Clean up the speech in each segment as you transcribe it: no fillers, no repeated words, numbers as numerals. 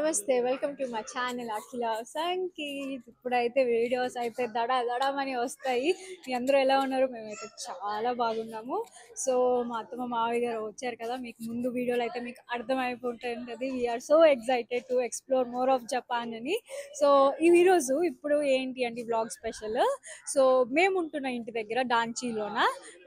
నమస్తే welcome to my channel అఖిల సంగీత్. ఇప్పుడైతే videos అయితే దడమని వస్తాయి. మీ అందరూ ఎలా ఉన్నారు? మేమైతే చాలా బాగున్నాము. సో మా అత్తమ్మ మావయ్య గారు వచ్చారు కదా, మీకు ముందు వీడియోలో అయితే మీకు అర్థమైపోతుంటుంది. We're so excited to explore more of Japan అని. సో ఈరోజు ఇప్పుడు ఏంటి అంటే వ్లాగ్ స్పెషల్. సో మేము ఉంటున్న ఇంటి దగ్గర డాంచీలోన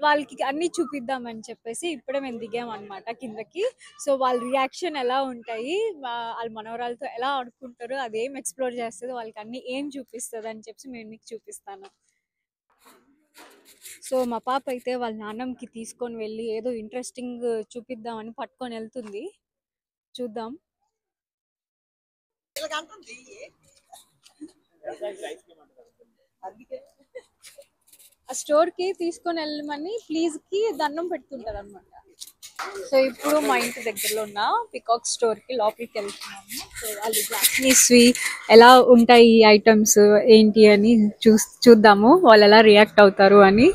వాళ్ళకి అన్నీ చూపిద్దామని చెప్పేసి ఇప్పుడే మేము దిగామన్నమాట కిందకి. సో వాళ్ళ రియాక్షన్ ఎలా ఉంటాయి, వాళ్ళ మనవరాలతో ఎలా ఆడుకుంటారు, అదేం ఎక్స్ప్లోర్ చేస్తుంది, వాళ్ళకి అన్ని ఏం చూపిస్తుంది అని చెప్పి నేను మీకు చూపిస్తాను. సో మా పాప అయితే వాళ్ళ నాన్నమ్మకి తీసుకొని వెళ్ళి ఏదో ఇంట్రెస్టింగ్ చూపిద్దామని పట్టుకొని వెళ్తుంది. చూద్దాం. ఆ స్టోర్కి తీసుకొని వెళ్ళమని ప్లీజ్ కి దండం పెడుతుంటారు అనమాట. సో ఇప్పుడు మా ఇంటి దగ్గరలో ఉన్న పికాక్ స్టోర్ కి లోపలికి వెళ్తున్నాము. సో వాళ్ళు జాపనీస్వి ఎలా ఉంటాయి ఈ ఐటమ్స్ ఏంటి అని చూద్దాము, వాళ్ళు ఎలా రియాక్ట్ అవుతారు అని.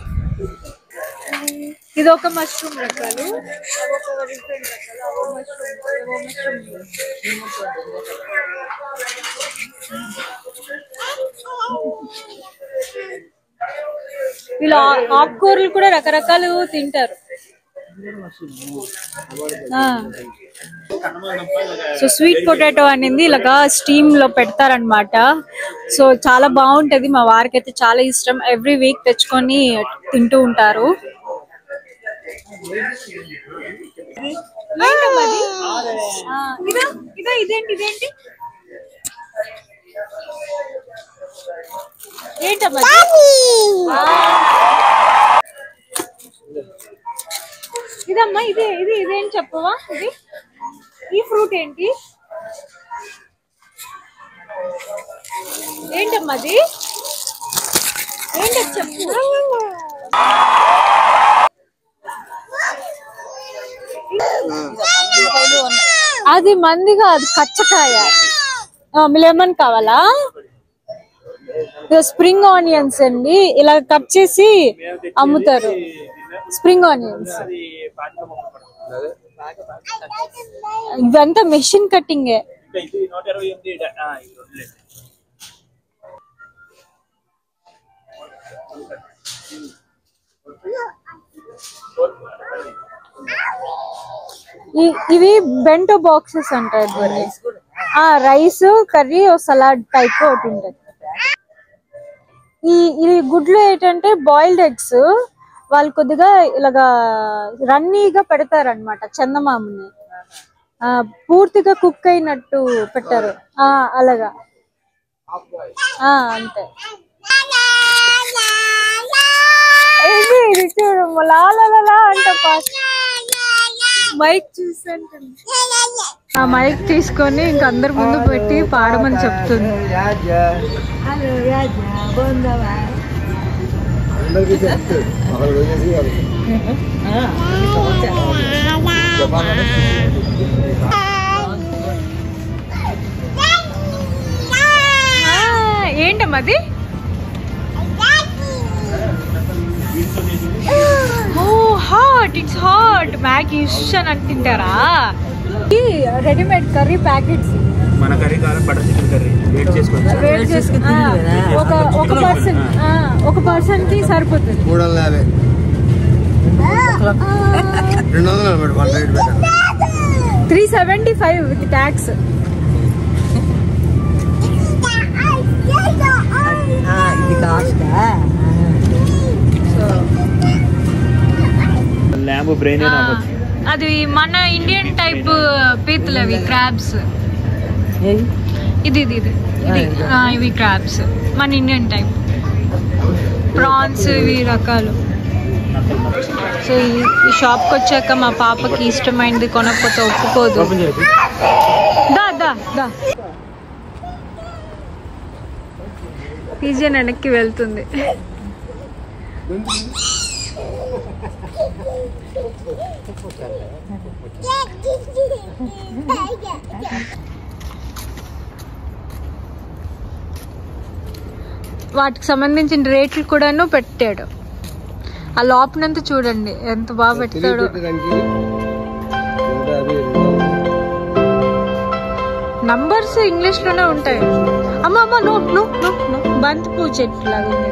ఇది ఒక మష్రూమ్ రకాలు, డిఫరెంట్ రకాలు, వీళ్ళు ఆకుకూరలు కూడా రకరకాలు తింటారు. సో స్వీట్ పొటాటో అనేది ఇలాగా స్టీమ్ లో పెడతారనమాట. సో చాలా బాగుంటది, మా వారికి అయితే చాలా ఇష్టం. ఎవ్రీ వీక్ తెచ్చుకొని తింటూ ఉంటారు. ఇదేంటి ఏంటమ్మా? ఇదమ్మా ఇదేంటి చెప్పవా? ఈ ఫ్రూట్ ఏంటమ్మా? అది ఏంటి చెప్పు. అది మందిగా, అది కచ్చకాయ. లెమన్ కావాలా? స్ప్రింగ్ ఆనియన్స్ అండి, ఇలా కట్ చేసి అమ్ముతారు. స్ప్రింగ్ ఆనియన్స్ ఇవంతా మెషిన్ కట్టింగే. ఇవి బెంటో బాక్సెస్ అంటారు. రైస్ కర్రీ సలాడ్ టైప్ ఒకటి ఉంటుంది. ఇది గుడ్లు ఏంటంటే బాయిల్డ్ ఎగ్స్. వాళ్ళు కొద్దిగా ఇలాగా రన్నీగా పెడతారనమాట. చందమామని పూర్తిగా కుక్ అయినట్టు పెట్టారు అలాగా. అంతే. ఇది చూడు లాలా అంటే మైక్ చూసంటే ఆ మైక్ తీసుకొని ఇంక అందరి ముందు పెట్టి పాడమని చెప్తుంది. ఏంటమ్మది? Hot, it's hot. మ్యాగీ ఇష్టం అని తింటారా? Readymade curry packets. మన కర్రీ కావాలి, బటర్ చికెన్ కర్రీ వేట్ చేసుకోవచ్చు. ఒక పర్సన్ కి సరిపోతుంది. 375 విత్ ట్యాక్స్. అది మన ఇండియన్ టైప్ పీతలు, అవి క్రాబ్స్. ఇవి క్రాబ్స్ మన ఇండియన్ టైప్. ప్రాన్స్ ఇవి రకాలు. సో ఈ షాప్కి వచ్చాక మా పాపకి ఇష్టమైనది కొనకపోతే ఒప్పుకోదు. దా పిజియన్ వెనక్కి వెళ్తుంది. వాటికి సంబంధించిన రేట్లు కూడాను పెట్టాడు. ఆ లోపనంతా చూడండి ఎంత బాగా పెడతాడు. నంబర్స్ ఇంగ్లీష్లోనే ఉంటాయి. అమ్మ అమ్మ నో నో నో నో బంతి పూ చెట్టు లాగా ఉంది.